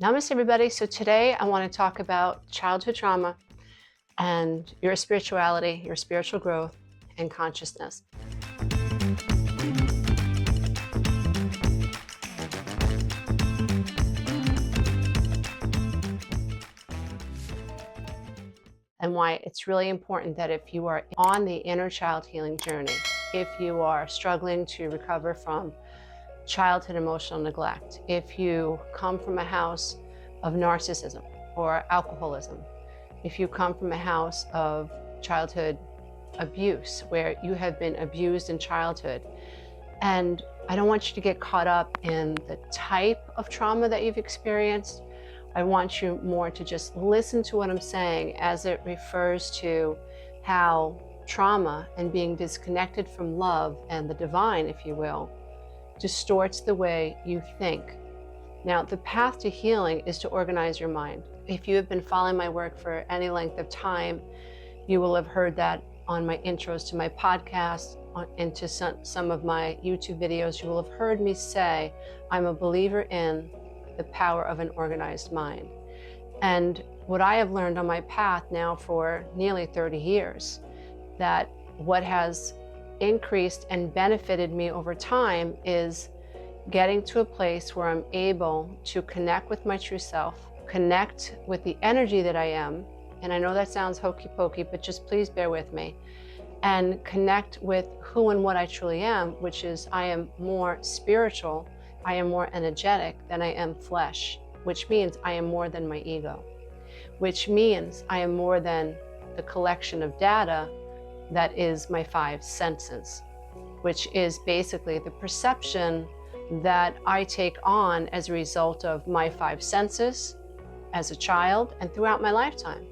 Namaste, everybody. So today I want to talk about childhood trauma and your spirituality, your spiritual growth, and consciousness. And why it's really important that if you are on the inner child healing journey, if you are struggling to recover from childhood emotional neglect, if you come from a house of narcissism or alcoholism, if you come from a house of childhood abuse where you have been abused in childhood, and I don't want you to get caught up in the type of trauma that you've experienced. I want you more to just listen to what I'm saying as it refers to how trauma and being disconnected from love and the divine, if you will, distorts the way you think. Now, the path to healing is to organize your mind. If you have been following my work for any length of time, you will have heard that on my intros to my podcast, into some of my YouTube videos. You will have heard me say, I'm a believer in the power of an organized mind. And what I have learned on my path now for nearly 30 years, that what has increased and benefited me over time is getting to a place where I'm able to connect with my true self, connect with the energy that I am. And I know that sounds hokey pokey, but just please bear with me. And connect with who and what I truly am, which is I am more spiritual, I am more energetic than I am flesh, which means I am more than my ego, which means I am more than the collection of data that is my five senses, which is basically the perception that I take on as a result of my five senses as a child and throughout my lifetime.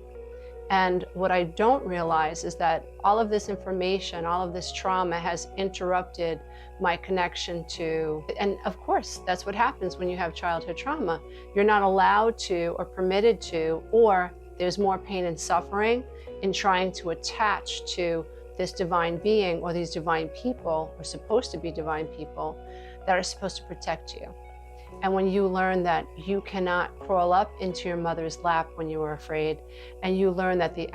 And what I don't realize is that all of this information, all of this trauma has interrupted my connection to, and of course, that's what happens when you have childhood trauma. You're not allowed to or permitted to, or there's more pain and suffering in trying to attach to this divine being or these divine people, or supposed to be divine people, that are supposed to protect you. And when you learn that you cannot crawl up into your mother's lap when you are afraid, and you learn that the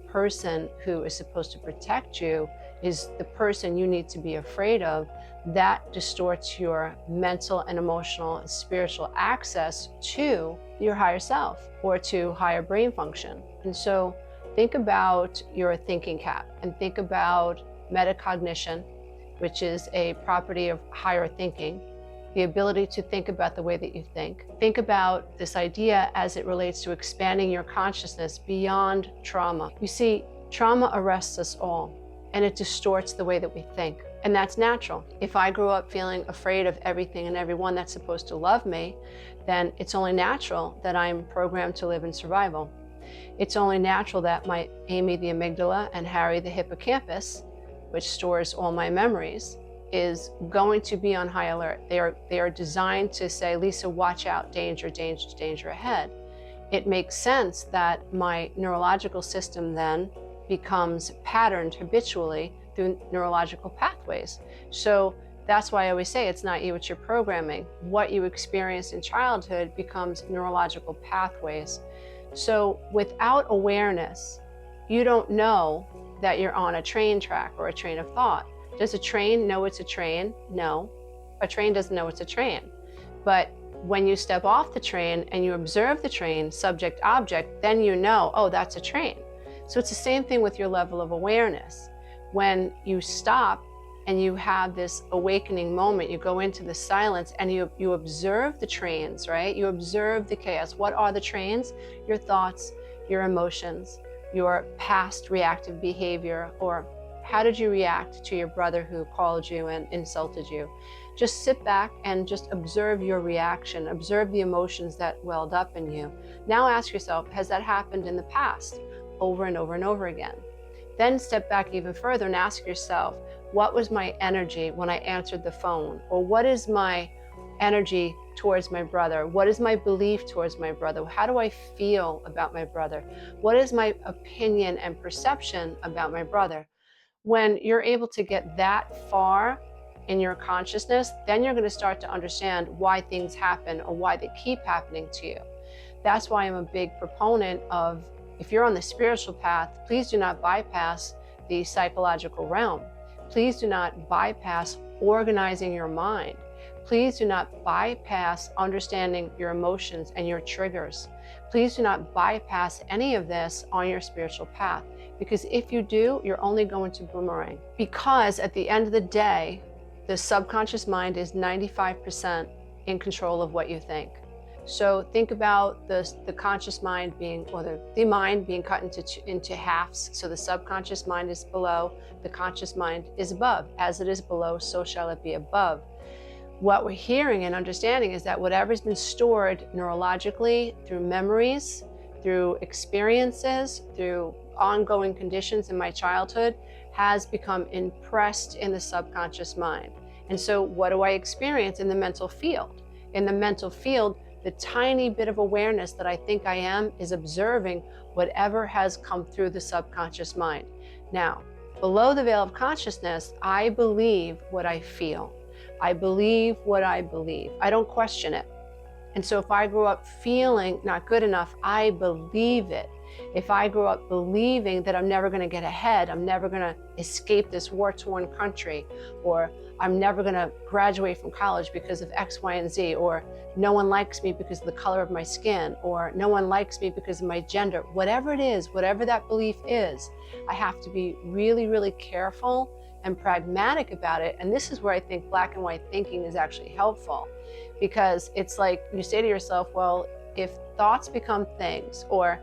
person who is supposed to protect you is the person you need to be afraid of, that distorts your mental and emotional and spiritual access to your higher self or to higher brain function. And so think about your thinking cap and think about metacognition, which is a property of higher thinking, the ability to think about the way that you think. Think about this idea as it relates to expanding your consciousness beyond trauma. You see, trauma arrests us all, and it distorts the way that we think. And that's natural. If I grew up feeling afraid of everything and everyone that's supposed to love me, then it's only natural that I'm programmed to live in survival. It's only natural that my Amy the amygdala and Harry the hippocampus, which stores all my memories, is going to be on high alert. They are designed to say, Lisa, watch out, danger, danger, danger ahead. It makes sense that my neurological system then becomes patterned habitually through neurological pathways. So that's why I always say it's not you, it's your programming. What you experienced in childhood becomes neurological pathways. So without awareness, you don't know that you're on a train track or a train of thought. Does a train know it's a train? No, a train doesn't know it's a train. But when you step off the train and you observe the train, subject, object, then you know, oh, that's a train. So it's the same thing with your level of awareness. When you stop and you have this awakening moment, you go into the silence and you observe the trains, right? You observe the chaos. What are the trains? Your thoughts, your emotions, your past reactive behavior, or how did you react to your brother who called you and insulted you? Just sit back and just observe your reaction, observe the emotions that welled up in you. Now ask yourself, has that happened in the past? Over and over and over again. Then step back even further and ask yourself, what was my energy when I answered the phone? Or what is my energy towards my brother? What is my belief towards my brother? How do I feel about my brother? What is my opinion and perception about my brother? When you're able to get that far in your consciousness, then you're going to start to understand why things happen or why they keep happening to you. That's why I'm a big proponent of, if you're on the spiritual path, please do not bypass the psychological realm. Please do not bypass organizing your mind. Please do not bypass understanding your emotions and your triggers. Please do not bypass any of this on your spiritual path, because if you do, you're only going to boomerang. Because at the end of the day, the subconscious mind is 95% in control of what you think. So think about the conscious mind being, or the mind being cut into halves. So the subconscious mind is below, the conscious mind is above. As it is below, so shall it be above. What we're hearing and understanding is that whatever's been stored neurologically through memories, through experiences, through ongoing conditions in my childhood has become impressed in the subconscious mind. And so what do I experience in the mental field? In the mental field, the tiny bit of awareness that I think I am is observing whatever has come through the subconscious mind. Now, below the veil of consciousness, I believe what I feel. I believe what I believe. I don't question it. And so if I grew up feeling not good enough, I believe it. If I grew up believing that I'm never going to get ahead, I'm never going to escape this war-torn country, or I'm never going to graduate from college because of X, Y, and Z, or no one likes me because of the color of my skin, or no one likes me because of my gender, whatever it is, whatever that belief is, I have to be really, really careful and pragmatic about it. And this is where I think black and white thinking is actually helpful, because it's like you say to yourself, well, if thoughts become things, or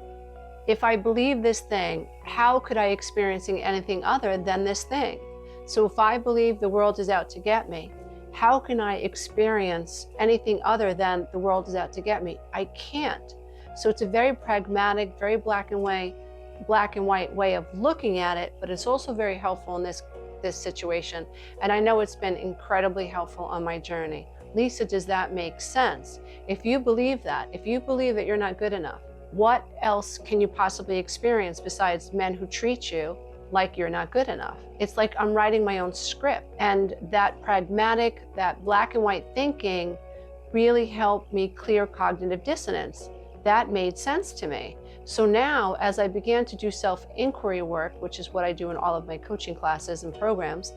if I believe this thing, how could I experiencing anything other than this thing? So if I believe the world is out to get me, how can I experience anything other than the world is out to get me? I can't. So it's a very pragmatic, very black and white way of looking at it, but it's also very helpful in this situation. And I know it's been incredibly helpful on my journey. Lisa, does that make sense? If you believe that, if you believe that you're not good enough, what else can you possibly experience besides men who treat you like you're not good enough? It's like I'm writing my own script. And that pragmatic, that black and white thinking really helped me clear cognitive dissonance. That made sense to me. So now, as I began to do self-inquiry work, which is what I do in all of my coaching classes and programs,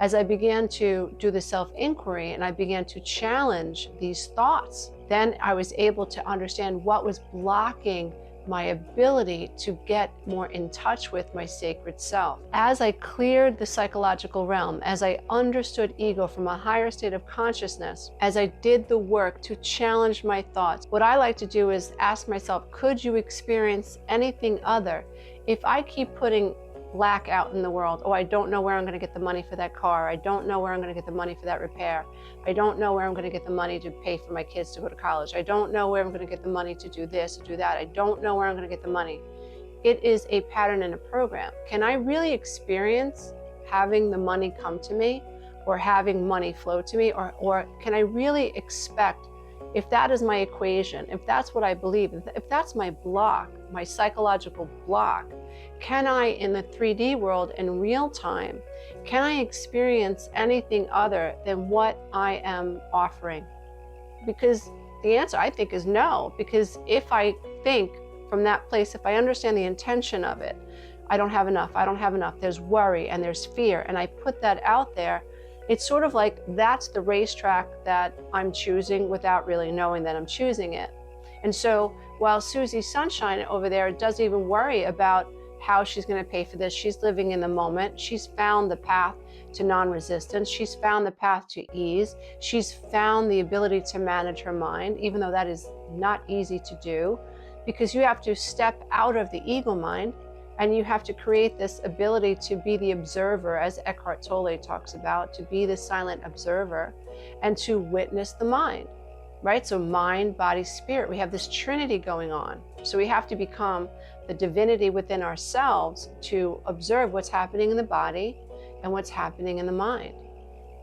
as I began to do the self-inquiry and I began to challenge these thoughts, then I was able to understand what was blocking my ability to get more in touch with my sacred self. As I cleared the psychological realm, as I understood ego from a higher state of consciousness, as I did the work to challenge my thoughts, what I like to do is ask myself, could you experience anything other? If I keep putting lack out in the world, oh, I don't know where I'm going to get the money for that car, I don't know where I'm going to get the money for that repair, I don't know where I'm going to get the money to pay for my kids to go to college, I don't know where I'm going to get the money to do this or do that, I don't know where I'm going to get the money. It is a pattern and a program. Can I really experience having the money come to me, or having money flow to me, or can I really expect, if that is my equation, if that's what I believe, if that's my block, my psychological block, can I, in the 3D world, in real time, can I experience anything other than what I am offering? Because the answer, I think, is no. Because if I think from that place, if I understand the intention of it, I don't have enough, I don't have enough, there's worry and there's fear, and I put that out there, it's sort of like that's the racetrack that I'm choosing without really knowing that I'm choosing it. And so while Susie Sunshine over there doesn't even worry about how she's going to pay for this, she's living in the moment. She's found the path to non-resistance. She's found the path to ease. She's found the ability to manage her mind, even though that is not easy to do, because you have to step out of the ego mind and you have to create this ability to be the observer, as Eckhart Tolle talks about, to be the silent observer and to witness the mind, right? So mind, body, spirit, we have this trinity going on. So we have to become the divinity within ourselves to observe what's happening in the body and what's happening in the mind.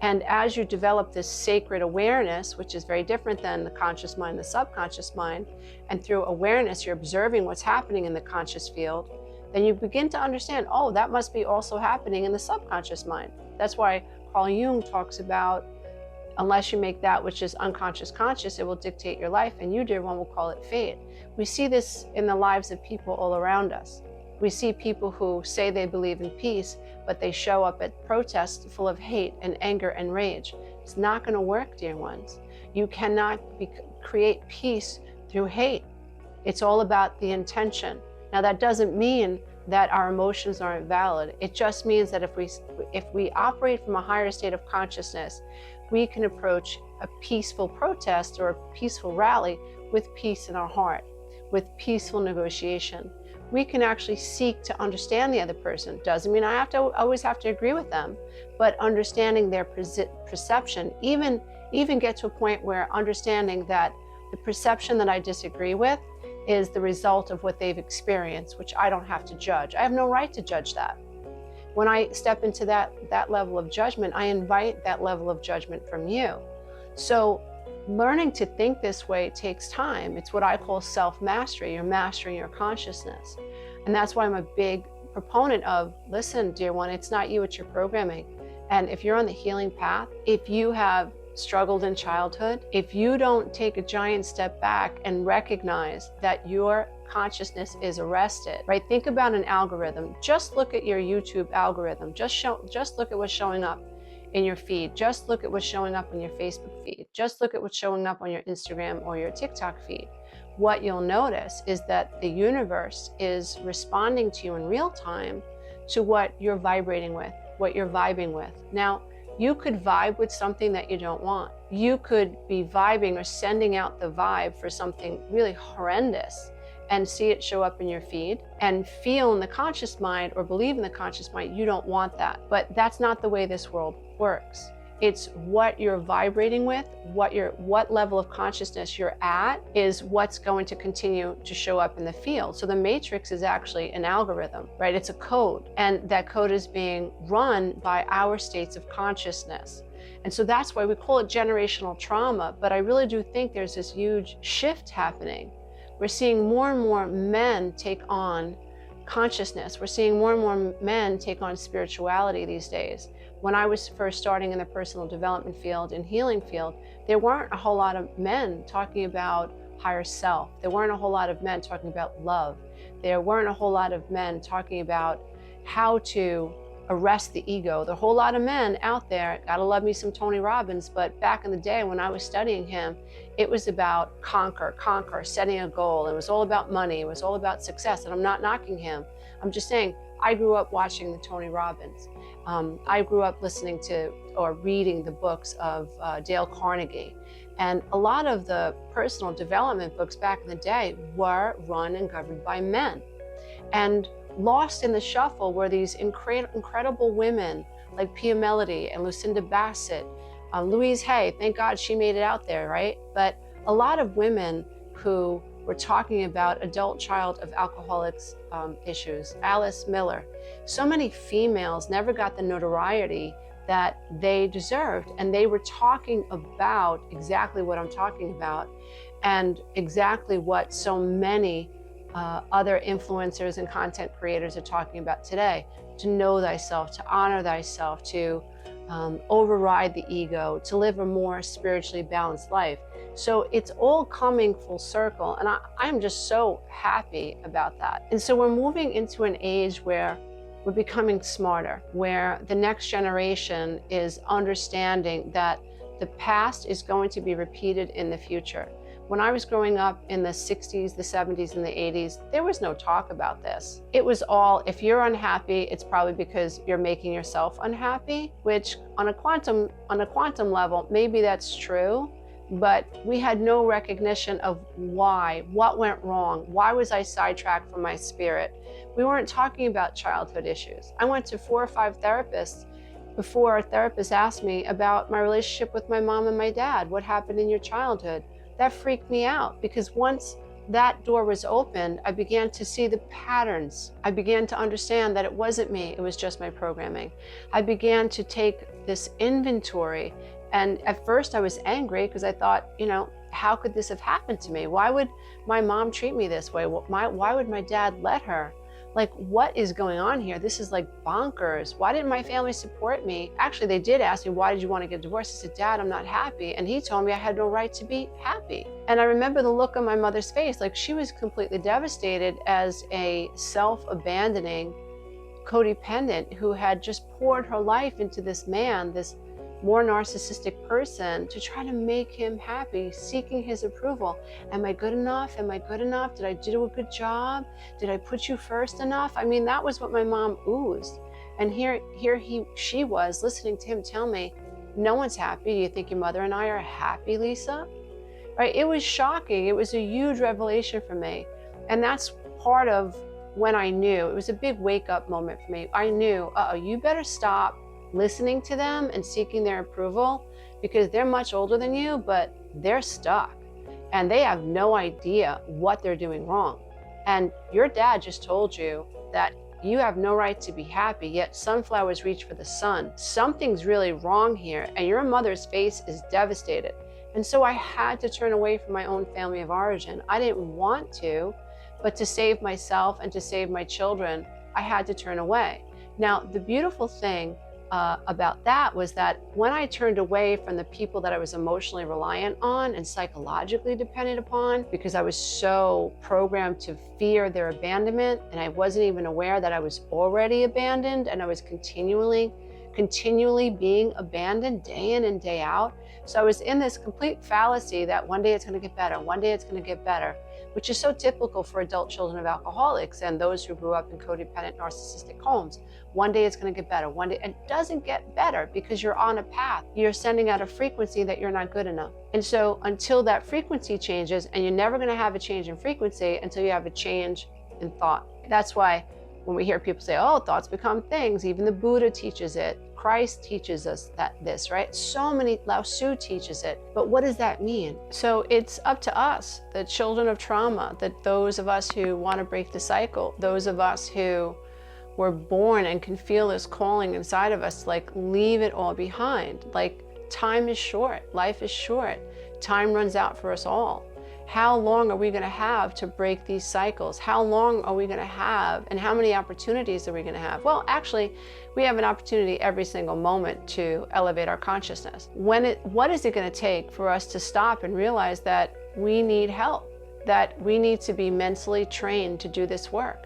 And as you develop this sacred awareness, which is very different than the conscious mind, the subconscious mind, and through awareness, you're observing what's happening in the conscious field, then you begin to understand, oh, that must be also happening in the subconscious mind. That's why Carl Jung talks about, unless you make that which is unconscious conscious, it will dictate your life, and you, dear one, will call it fate. We see this in the lives of people all around us. We see people who say they believe in peace, but they show up at protests full of hate and anger and rage. It's not going to work, dear ones. You cannot create peace through hate. It's all about the intention. Now, that doesn't mean that our emotions aren't valid. It just means that if we operate from a higher state of consciousness, we can approach a peaceful protest or a peaceful rally with peace in our heart, with peaceful negotiation. We can actually seek to understand the other person. Doesn't mean I always have to agree with them, but understanding their perception, even get to a point where understanding that the perception that I disagree with is the result of what they've experienced, which I don't have to judge. I have no right to judge that. When I step into that level of judgment, I invite that level of judgment from you. So learning to think this way takes time. It's what I call self-mastery. You're mastering your consciousness. And that's why I'm a big proponent of, listen, dear one, it's not you, it's your programming. And if you're on the healing path, if you have struggled in childhood, if you don't take a giant step back and recognize that your consciousness is arrested, right? Think about an algorithm. Just look at your YouTube algorithm. Just look at what's showing up in your feed. Just look at what's showing up on your Facebook feed. Just look at what's showing up on your Instagram or your TikTok feed. What you'll notice is that the universe is responding to you in real time to what you're vibrating with, what you're vibing with. Now, you could vibe with something that you don't want. You could be vibing or sending out the vibe for something really horrendous and see it show up in your feed and feel in the conscious mind or believe in the conscious mind, you don't want that. But that's not the way this world works. It's what you're vibrating with, what level of consciousness you're at is what's going to continue to show up in the field. So the matrix is actually an algorithm, right? It's a code, and that code is being run by our states of consciousness. And so that's why we call it generational trauma. But I really do think there's this huge shift happening. We're seeing more and more men take on consciousness. We're seeing more and more men take on spirituality these days. When I was first starting in the personal development field and healing field, there weren't a whole lot of men talking about higher self. There weren't a whole lot of men talking about love. There weren't a whole lot of men talking about how to arrest the ego. There are a whole lot of men out there, gotta love me some Tony Robbins, but back in the day when I was studying him, it was about conquer, setting a goal. It was all about money. It was all about success. And I'm not knocking him. I'm just saying, I grew up watching the Tony Robbins. I grew up listening to or reading the books of Dale Carnegie. And a lot of the personal development books back in the day were run and governed by men. And lost in the shuffle were these incredible women like Pia Mellody and Lucinda Bassett, Louise Hay, thank God she made it out there, right? But a lot of women who were talking about adult child of alcoholics issues, Alice Miller. So many females never got the notoriety that they deserved, and they were talking about exactly what I'm talking about and exactly what so many other influencers and content creators are talking about today. To know thyself, to honor thyself, to override the ego, to live a more spiritually balanced life. So it's all coming full circle, and I'm just so happy about that. And so we're moving into an age where we're becoming smarter, where the next generation is understanding that the past is going to be repeated in the future. When I was growing up in the 60s, the 70s, and the 80s, there was no talk about this. It was all, if you're unhappy, it's probably because you're making yourself unhappy, which on a quantum level, maybe that's true, but we had no recognition of why, what went wrong, why was I sidetracked from my spirit? We weren't talking about childhood issues. I went to 4 or 5 therapists before a therapist asked me about my relationship with my mom and my dad. What happened in your childhood? That freaked me out, because once that door was opened, I began to see the patterns. I began to understand that it wasn't me, it was just my programming. I began to take this inventory, and at first I was angry because I thought, how could this have happened to me? Why would my mom treat me this way? Why would my dad let her? Like, what is going on here? This is like bonkers. Why didn't my family support me? Actually, they did ask me, why did you want to get divorced? I said, Dad, I'm not happy. And he told me I had no right to be happy. And I remember the look on my mother's face, like she was completely devastated as a self-abandoning codependent who had just poured her life into this man, this more narcissistic person, to try to make him happy, seeking his approval. Am I good enough? Am I good enough? Did I do a good job? Did I put you first enough? I mean, that was what my mom oozed. And she was listening to him tell me, no one's happy. Do you think your mother and I are happy, Lisa? Right? It was shocking. It was a huge revelation for me. And that's part of when I knew. It was a big wake-up moment for me. I knew, you better stop listening to them and seeking their approval, because they're much older than you, but they're stuck and they have no idea what they're doing wrong. And your dad just told you that you have no right to be happy, yet sunflowers reach for the sun. Something's really wrong here, and your mother's face is devastated. And so I had to turn away from my own family of origin. I didn't want to, but to save myself and to save my children, I had to turn away. Now, the beautiful thing about that was that when I turned away from the people that I was emotionally reliant on and psychologically dependent upon, because I was so programmed to fear their abandonment, and I wasn't even aware that I was already abandoned, and I was continually being abandoned day in and day out. So I was in this complete fallacy that one day it's going to get better, one day it's going to get better, which is so typical for adult children of alcoholics and those who grew up in codependent narcissistic homes. One day it's going to get better, one day. It doesn't get better because you're on a path. You're sending out a frequency that you're not good enough. And so until that frequency changes, and you're never going to have a change in frequency until you have a change in thought. That's why when we hear people say, oh, thoughts become things, even the Buddha teaches it. Christ teaches us this, right? So many, Lao Tzu teaches it. But what does that mean? So it's up to us, the children of trauma, that those of us who want to break the cycle, those of us who were born and can feel this calling inside of us, like leave it all behind. Like time is short, life is short, time runs out for us all. How long are we going to have to break these cycles? How long are we going to have, and how many opportunities are we going to have? Well, actually, we have an opportunity every single moment to elevate our consciousness. What is it going to take for us to stop and realize that we need help, that we need to be mentally trained to do this work,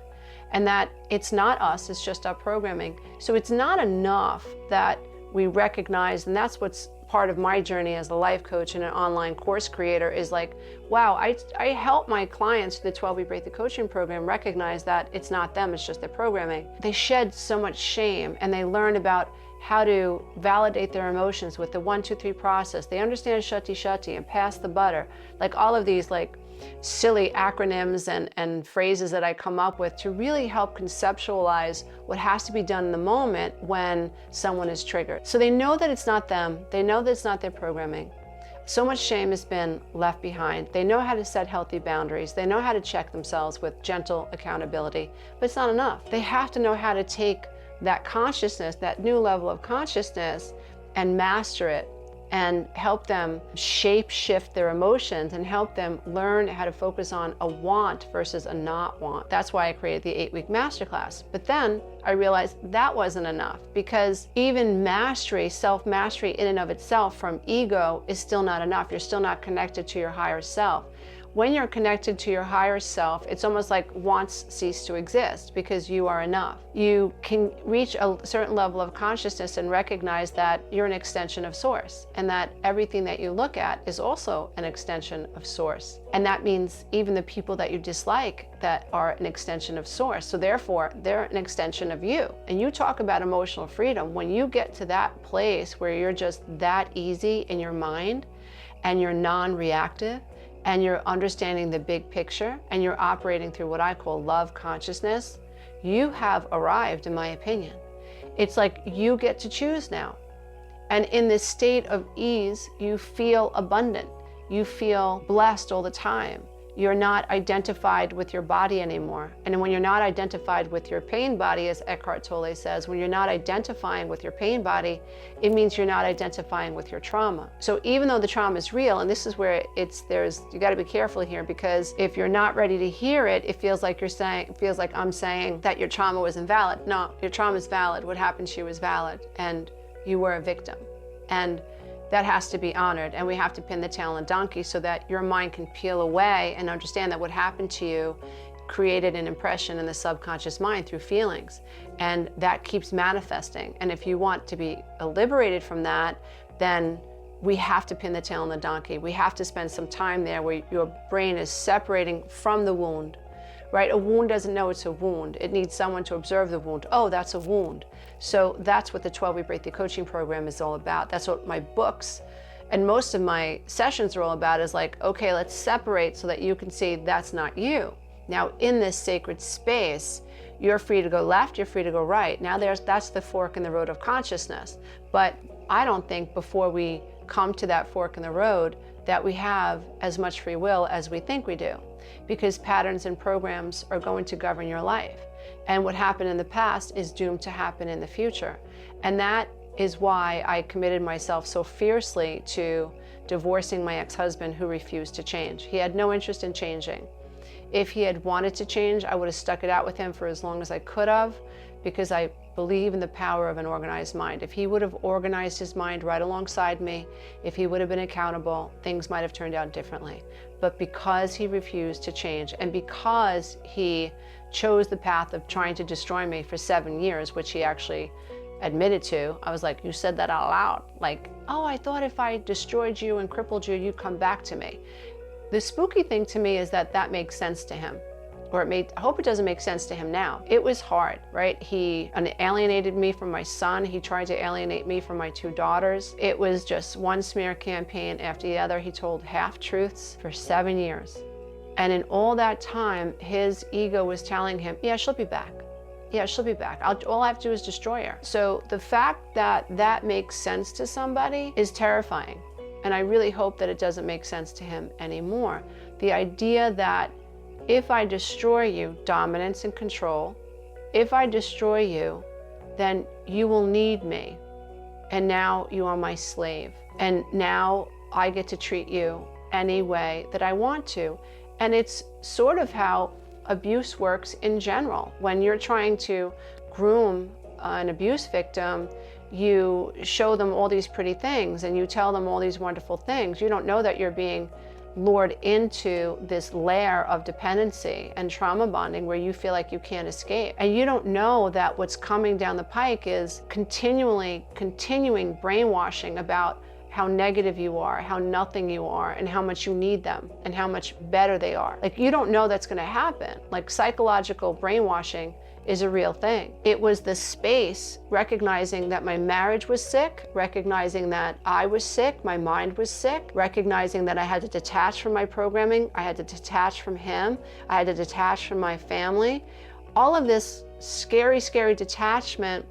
and that it's not us, it's just our programming. So it's not enough that we recognize, and that's what's part of my journey as a life coach and an online course creator, is like, wow, I help my clients through the 12-week Break the Coaching program recognize that it's not them, it's just their programming. They shed so much shame, and they learn about how to validate their emotions with the 1, 2, 3 process. They understand shutty shutty and pass the butter, like all of these like silly acronyms and phrases that I come up with to really help conceptualize what has to be done in the moment when someone is triggered. So they know that it's not them. They know that it's not their programming. So much shame has been left behind. They know how to set healthy boundaries. They know how to check themselves with gentle accountability, but it's not enough. They have to know how to take that consciousness, that new level of consciousness, and master it, and help them shape shift their emotions, and help them learn how to focus on a want versus a not want. That's why I created the 8-week masterclass. But then I realized that wasn't enough, because even mastery, self-mastery in and of itself from ego is still not enough. You're still not connected to your higher self. When you're connected to your higher self, it's almost like wants cease to exist, because you are enough. You can reach a certain level of consciousness and recognize that you're an extension of Source, and that everything that you look at is also an extension of Source. And that means even the people that you dislike that are an extension of Source. So therefore, they're an extension of you. And you talk about emotional freedom. When you get to that place where you're just that easy in your mind, and you're non-reactive, and you're understanding the big picture, and you're operating through what I call love consciousness, you have arrived, in my opinion. It's like you get to choose now. And in this state of ease, you feel abundant. You feel blessed all the time. you're not identified with your body anymore. And when you're not identified with your pain body, as Eckhart Tolle says, when you're not identifying with your pain body, it means you're not identifying with your trauma. So even though the trauma is real, and this is where you got to be careful here, because if you're not ready to hear it, it feels like I'm saying that your trauma was invalid. No, your trauma is valid. What happened to you is valid, and you were a victim. And that has to be honored, and we have to pin the tail on the donkey so that your mind can peel away and understand that what happened to you created an impression in the subconscious mind through feelings, and that keeps manifesting. And if you want to be liberated from that, then we have to pin the tail on the donkey. We have to spend some time there where your brain is separating from the wound, right? A wound doesn't know it's a wound. It needs someone to observe the wound. Oh, that's a wound. So that's what the 12-week Breakthrough Coaching Program is all about. That's what my books and most of my sessions are all about, is like, okay, let's separate so that you can see that's not you. Now, in this sacred space, you're free to go left, you're free to go right. Now that's the fork in the road of consciousness. But I don't think before we come to that fork in the road that we have as much free will as we think we do, because patterns and programs are going to govern your life. And what happened in the past is doomed to happen in the future. And that is why I committed myself so fiercely to divorcing my ex-husband, who refused to change. He had no interest in changing. If he had wanted to change, I would have stuck it out with him for as long as I could have, because I believe in the power of an organized mind. If he would have organized his mind right alongside me, if he would have been accountable, things might have turned out differently. But because he refused to change, and because he chose the path of trying to destroy me for 7 years, which he actually admitted to, I was like, you said that out loud. Like, oh, I thought if I destroyed you and crippled you, you'd come back to me. The spooky thing to me is that that makes sense to him. Or I hope it doesn't make sense to him now. It was hard, right? He alienated me from my son. He tried to alienate me from my 2 daughters. It was just one smear campaign after the other. He told half-truths for 7 years. And in all that time, his ego was telling him, yeah, she'll be back. Yeah, she'll be back. All I have to do is destroy her. So the fact that that makes sense to somebody is terrifying. And I really hope that it doesn't make sense to him anymore. The idea that if I destroy you, dominance and control, if I destroy you, then you will need me. And now you are my slave. And now I get to treat you any way that I want to. And it's sort of how abuse works in general. When you're trying to groom an abuse victim, you show them all these pretty things and you tell them all these wonderful things. You don't know that you're being lured into this layer of dependency and trauma bonding where you feel like you can't escape. And you don't know that what's coming down the pike is continuing brainwashing about how negative you are, how nothing you are, and how much you need them, and how much better they are. Like, you don't know that's gonna happen. Like, psychological brainwashing is a real thing. It was the space recognizing that my marriage was sick, recognizing that I was sick, my mind was sick, recognizing that I had to detach from my programming, I had to detach from him, I had to detach from my family. All of this scary, scary detachment,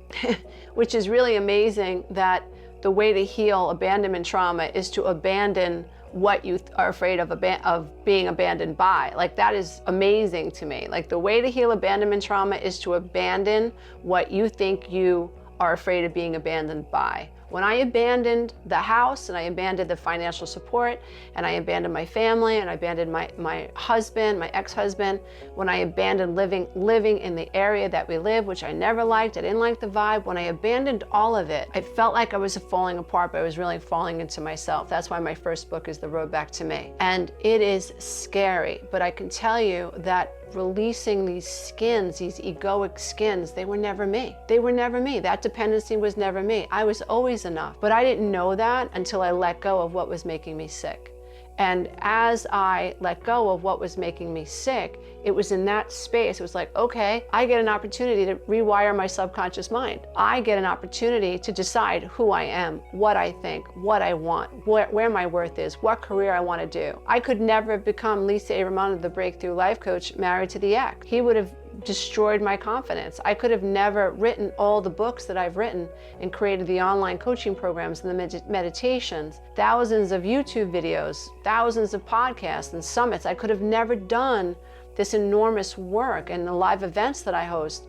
which is really amazing that the way to heal abandonment trauma is to abandon what you are afraid of being abandoned by. Like, that is amazing to me. Like, the way to heal abandonment trauma is to abandon what you think you are afraid of being abandoned by. When I abandoned the house, and I abandoned the financial support, and I abandoned my family, and I abandoned my husband, my ex-husband, when I abandoned living in the area that we live, which I never liked, I didn't like the vibe, when I abandoned all of it, I felt like I was falling apart, but I was really falling into myself. That's why my first book is The Road Back to Me. And it is scary, but I can tell you that releasing these skins, these egoic skins, they were never me. They were never me. That dependency was never me. I was always enough. But I didn't know that until I let go of what was making me sick. And as I let go of what was making me sick, it was in that space, it was like, okay, I get an opportunity to rewire my subconscious mind. I get an opportunity to decide who I am, what I think, what I want, where my worth is, what career I want to do. I could never have become Lisa A. Romano, the Breakthrough Life Coach, married to the ex. He would have destroyed my confidence. I could have never written all the books that I've written and created the online coaching programs and the meditations, thousands of YouTube videos, thousands of podcasts and summits. I could have never done this enormous work and the live events that I host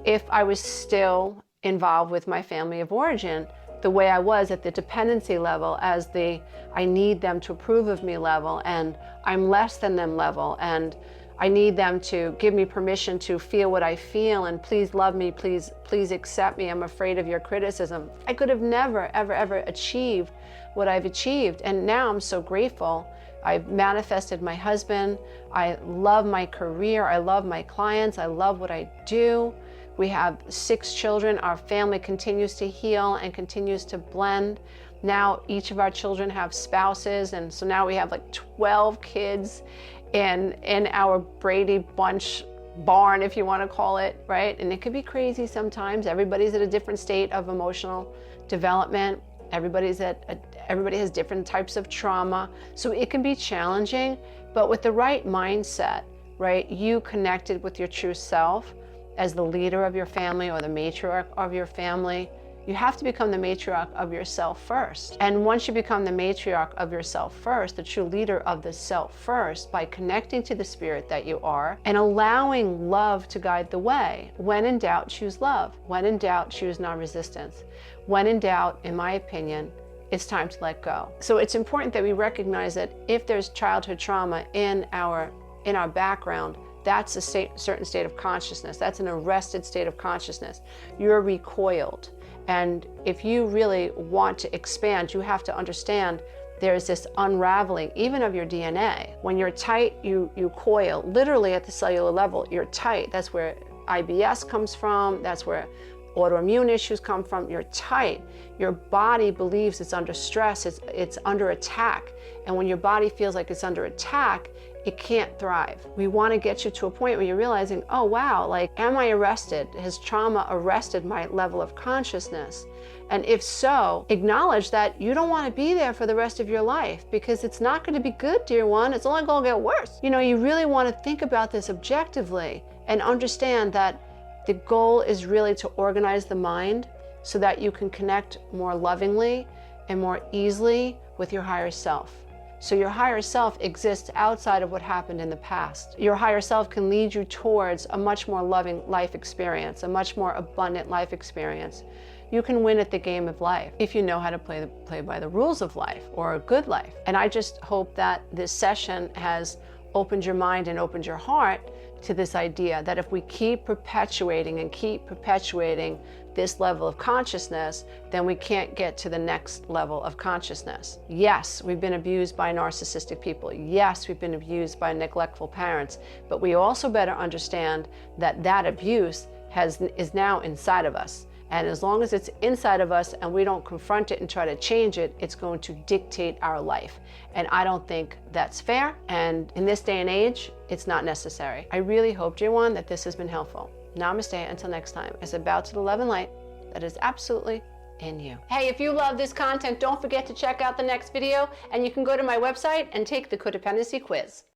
if I was still involved with my family of origin the way I was at the dependency level, as the I need them to approve of me level, and I'm less than them level, and I need them to give me permission to feel what I feel, and please love me, please accept me, I'm afraid of your criticism. I could have never, ever achieved what I've achieved. And now I'm so grateful. I've manifested my husband. I love my career. I love my clients. I love what I do. We have 6 children. Our family continues to heal and continues to blend. Now each of our children have spouses, and so now we have like 12 kids in our Brady Bunch barn, if you want to call it, right? And it could be crazy sometimes. Everybody's at a different state of emotional development. Everybody has different types of trauma. So it can be challenging, but with the right mindset, right? You connected with your true self as the leader of your family or the matriarch of your family. You have to become the matriarch of yourself first. And once you become the matriarch of yourself first, the true leader of the self first, by connecting to the spirit that you are and allowing love to guide the way. When in doubt, choose love. When in doubt, choose non-resistance. When in doubt, in my opinion, it's time to let go. So it's important that we recognize that if there's childhood trauma in our background, that's a certain state of consciousness. That's an arrested state of consciousness. You're recoiled. And if you really want to expand, you have to understand there's this unraveling, even of your DNA. When you're tight, you coil. Literally at the cellular level, you're tight. That's where IBS comes from. That's where autoimmune issues come from. You're tight. Your body believes it's under stress, it's under attack. And when your body feels like it's under attack, it can't thrive. We want to get you to a point where you're realizing, oh wow, like, am I arrested? Has trauma arrested my level of consciousness? And if so, acknowledge that you don't want to be there for the rest of your life, because it's not going to be good, dear one. It's only going to get worse. You know, you really want to think about this objectively and understand that the goal is really to organize the mind so that you can connect more lovingly and more easily with your higher self. So your higher self exists outside of what happened in the past. Your higher self can lead you towards a much more loving life experience, a much more abundant life experience. You can win at the game of life if you know how to play by the rules of life, or a good life. And I just hope that this session has opened your mind and opened your heart to this idea that if we keep perpetuating this level of consciousness, then we can't get to the next level of consciousness. Yes, we've been abused by narcissistic people. Yes, we've been abused by neglectful parents, but we also better understand that that abuse is now inside of us. And as long as it's inside of us and we don't confront it and try to change it, it's going to dictate our life. And I don't think that's fair. And in this day and age, it's not necessary. I really hope, dear one, that this has been helpful. Namaste until next time. As I bow to the love and light that is absolutely in you. Hey, if you love this content, don't forget to check out the next video, and you can go to my website and take the codependency quiz.